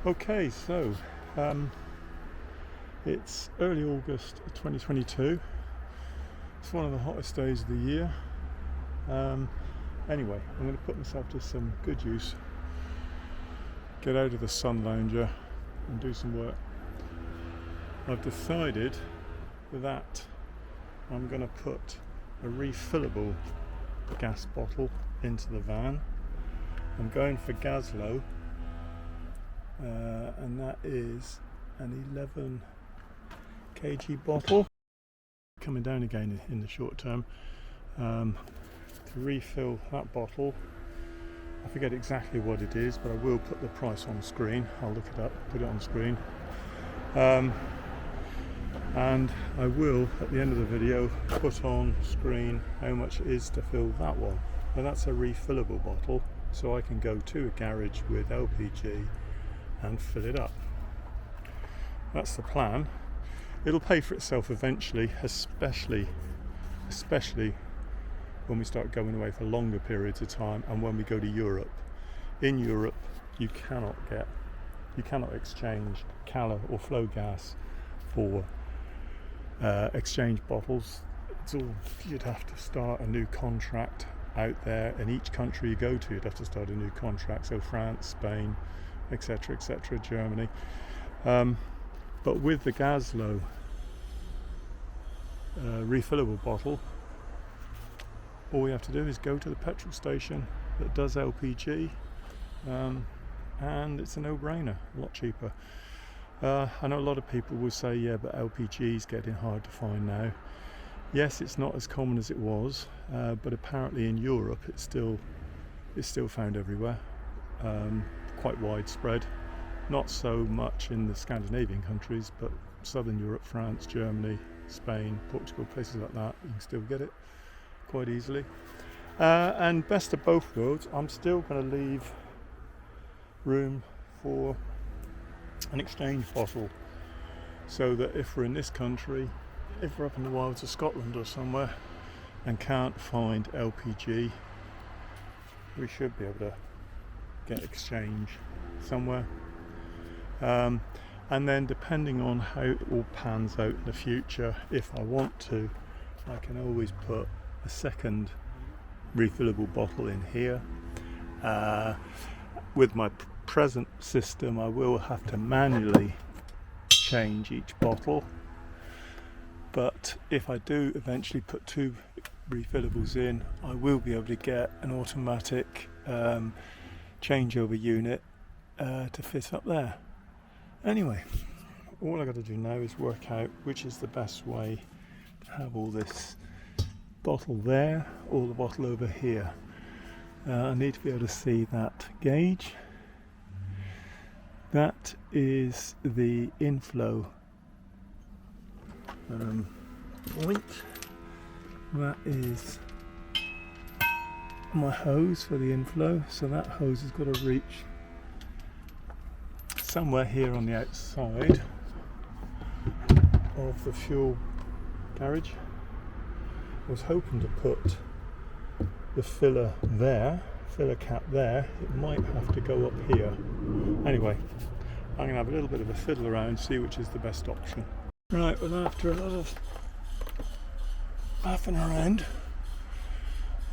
Okay, so it's early August 2022. It's one of the hottest days of the year. Anyway, I'm going to put myself to some good use, get out of the sun lounger and do some work. I've decided that I'm going to put a refillable gas bottle into the van. I'm going for Gaslow, and that is an 11 kg bottle, coming down again in the short term. To refill that bottle, I forget exactly what it is, but I will put the price on screen. I'll look it up, put it on screen, and I will at the end of the video put on screen how much it is to fill that one. And that's a refillable bottle, so I can go to a garage with LPG and fill it up. That's the plan. It'll pay for itself eventually, especially when we start going away for longer periods of time and when we go to Europe. In Europe, you cannot exchange Calor or flow gas for exchange bottles. It's all, you'd have to start a new contract out there, and each country you go to you'd have to start a new contract, so France, Spain, etc., Germany. But with the Gaslow refillable bottle, all we have to do is go to the petrol station that does LPG, and it's a no-brainer, a lot cheaper. I know a lot of people will say, yeah, but LPG is getting hard to find now. Yes, it's not as common as it was, but apparently in Europe it's still found everywhere, quite widespread. Not so much in the Scandinavian countries, but Southern Europe, France, Germany, Spain, Portugal, places like that, you can still get it quite easily. And best of both worlds, I'm still going to leave room for an exchange bottle, so that if we're in this country, if we're up in the wilds of Scotland or somewhere and can't find LPG, we should be able to get exchange somewhere. And then depending on how it all pans out in the future, if I want to, I can always put a second refillable bottle in here. With my present system, I will have to manually change each bottle, but if I do eventually put two refillables in, I will be able to get an automatic changeover unit to fit up there. Anyway, all I got to do now is work out which is the best way to have all this bottle there or the bottle over here. I need to be able to see that gauge. That is the inflow point. That is my hose for the inflow, so that hose has got to reach somewhere here on the outside of the fuel garage. I was hoping to put the filler cap there. It might have to go up here. Anyway, I'm going to have a little bit of a fiddle around, see which is the best option. Right, well, after a lot of faffing around,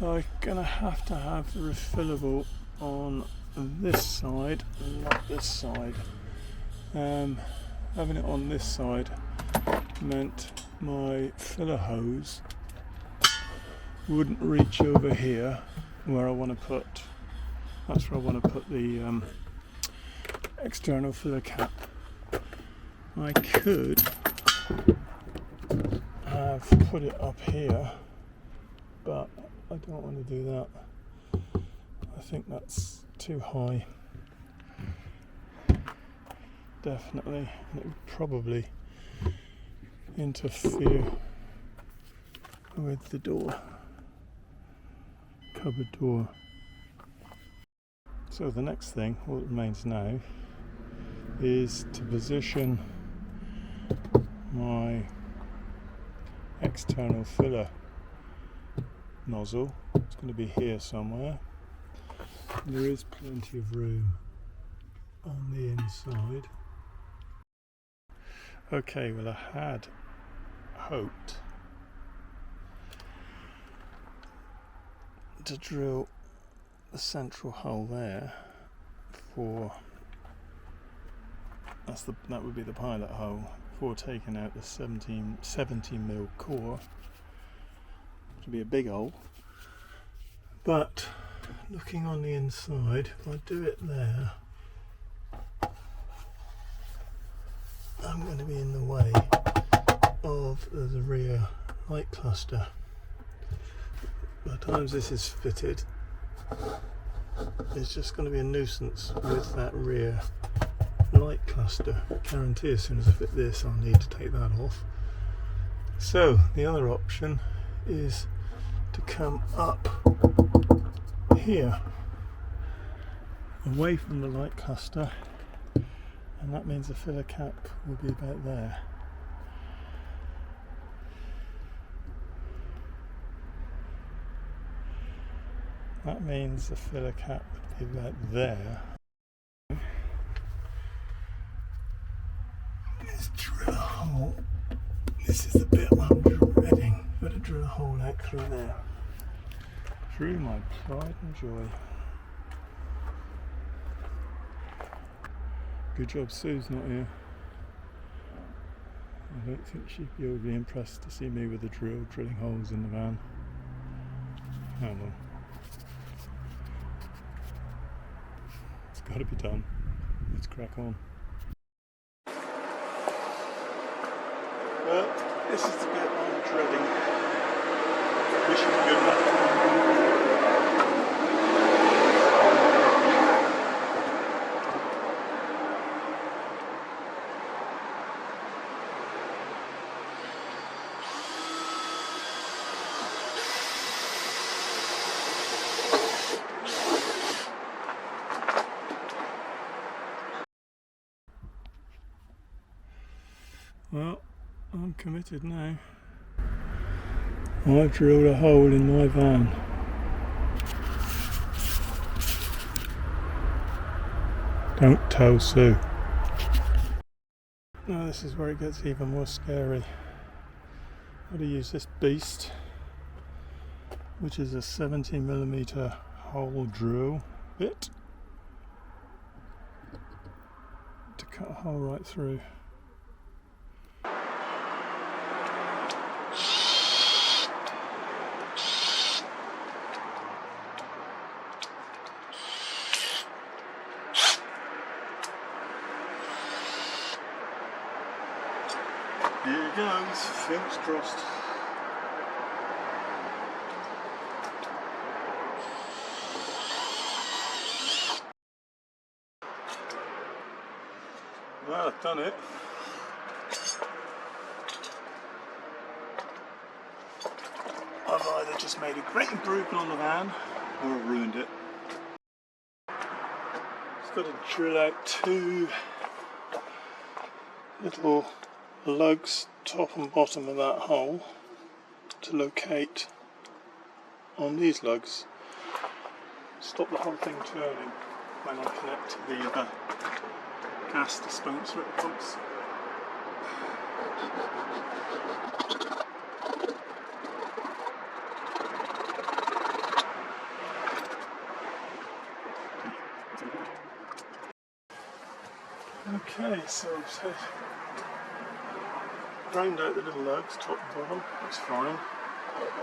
I'm going to have the refillable on this side, not this side. Having it on this side meant my filler hose wouldn't reach over here where I want to put, that's where I want to put the external filler cap. I could have put it up here, but I don't want to do that. I think that's too high, definitely, and it would probably interfere with the door, cupboard door. So the next thing, what remains now, is to position my external filler nozzle. It's going to be here somewhere. There is plenty of room on the inside. Okay, well, I had hoped to drill the central hole there for that would be the pilot hole, before taking out the 70mm core, which would be a big hole. But looking on the inside, if I do it there, I'm going to be in the way of the rear light cluster. By the time this is fitted, it's just going to be a nuisance with that rear light cluster. I guarantee as soon as I fit this, I'll need to take that off. So the other option is to come up here, away from the light cluster, and that means the filler cap will be about there. That means the filler cap would be about there. Let's drill a hole. This is the bit I'm dreading. Got to drill a hole out through there. Through my pride and joy. Good job Sue's not here. I don't think she'd be overly impressed to see me with a drill drilling holes in the van. Oh well. It's got to be done. Let's crack on. Well, this is the bit I'm dreading. Wishing me good luck. Well, I'm committed now. I've drilled a hole in my van. Don't tell Sue. Now this is where it gets even more scary. I've got to use this beast, which is a 70mm hole drill bit, to cut a hole right through. Here it goes, fingers crossed. Well, I've done it. I've either just made a great improvement on the van, or I've ruined it. Just got to drill out two little lugs, top and bottom of that hole, to locate on these lugs. Stop the whole thing turning when I connect the gas dispenser at the pumps. Okay, so ground out the little lugs, top and bottom, looks fine.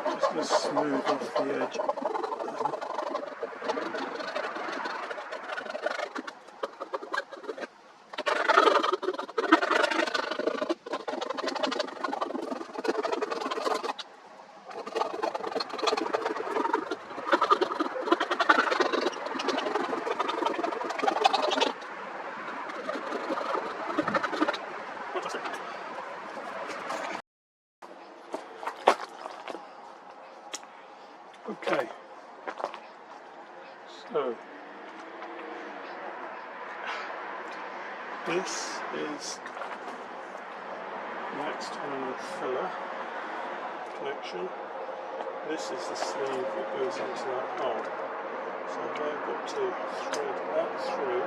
Just going to smooth off the edge. Okay, so this is next on the filler connection. This is the sleeve that goes into that hole. So I've now got to thread that through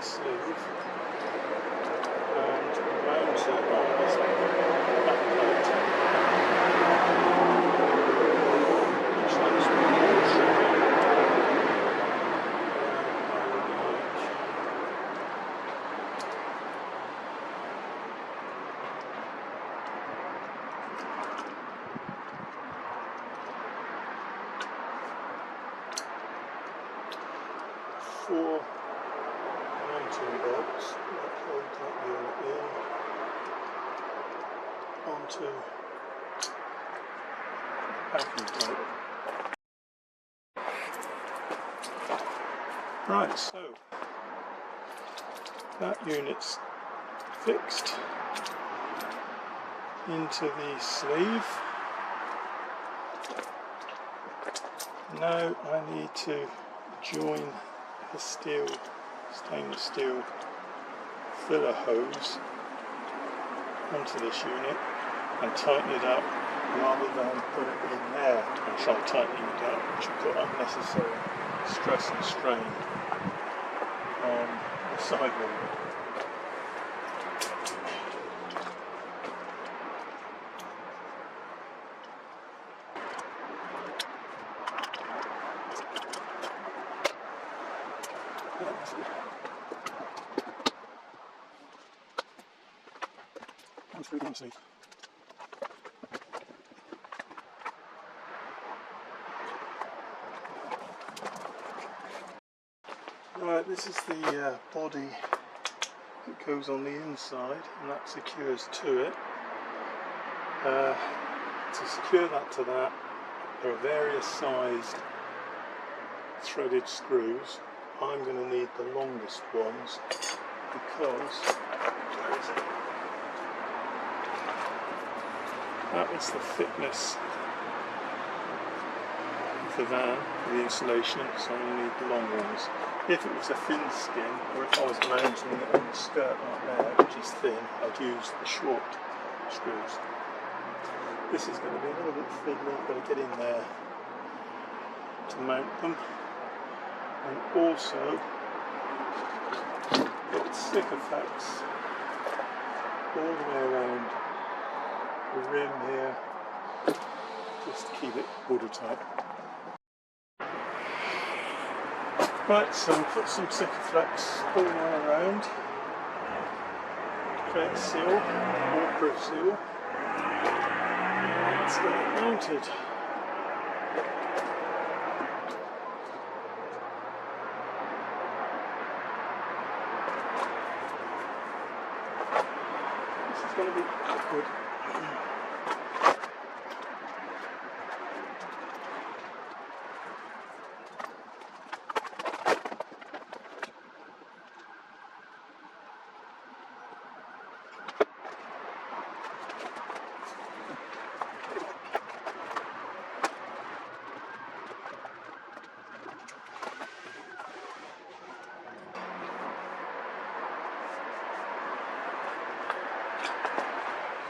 the sleeve and mount it on this back plate, which looks more tricky. Four mounting bolts that hold that unit in onto packing plate. Right, so that unit's fixed into the sleeve. Now I need to join the stainless steel filler hose onto this unit and tighten it up rather than put it in there and try tightening it up, which will put unnecessary stress and strain on the sidewall. Through the sleeve. Right, this is the body that goes on the inside, and that secures to it. To secure that to that, there are various sized threaded screws. I'm going to need the longest ones because that is the thickness of the van, the insulation, so I need the long ones. If it was a thin skin, or if I was mounting it on the skirt like there, which is thin, I'd use the short screws. This is going to be a little bit fiddly, I've got to get in there to mount them. And also, got sikoflex all the way around the rim here, just to keep it watertight. Right, so we'll put some sikoflex all the way around, create a seal, waterproof seal. Let's get it mounted. This is going to be awkward.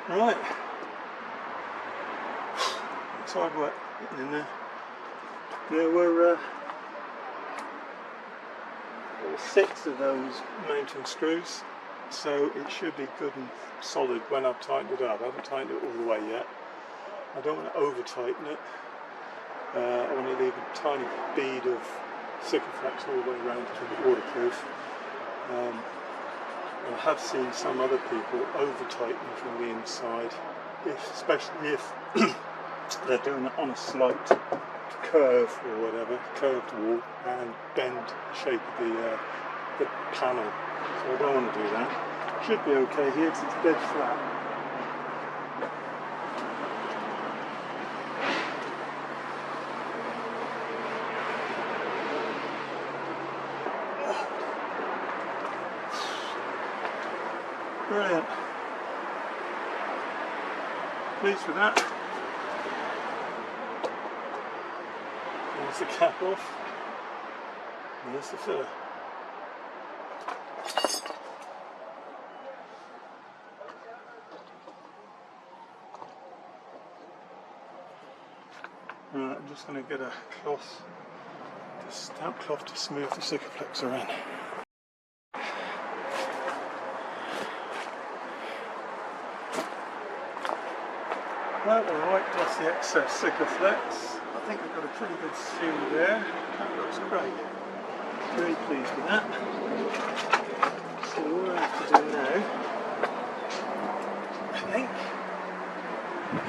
Right, it's hard work getting in there. There were 6 of those mounting screws, so it should be good and solid when I've tightened it up. I haven't tightened it all the way yet. I don't want to over tighten it. I want to leave a tiny bead of sikoflex all the way around to keep it waterproof. I have seen some other people over tighten from the inside, especially if they're doing it on a slight curve or whatever, curved wall, and bend the shape of the panel. So I don't want to do that. Should be okay here because it's dead flat. Brilliant. Pleased with that. There's the cap off. And there's the filler. Right, I'm just going to get a cloth, a stamp cloth to smooth the sikoflex around. out alright, plus the excess sikoflex. I think I've got a pretty good seal there. That looks great. Very pleased with that. So all I have to do now, I think,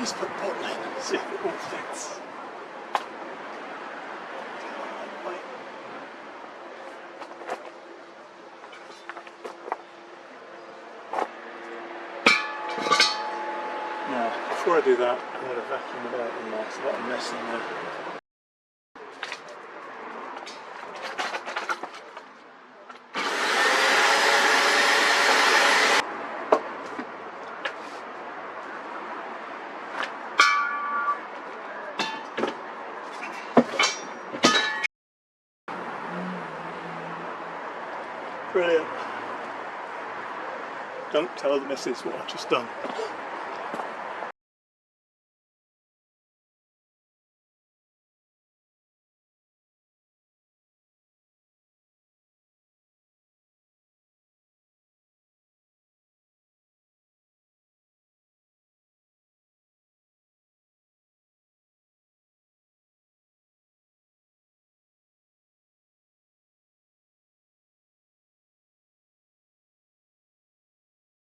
is put the bottle in, see if it all fits. Now, before I do that, I'm going to vacuum it out in there. There's a lot of mess in there. Brilliant. Don't tell the missus what I've just done.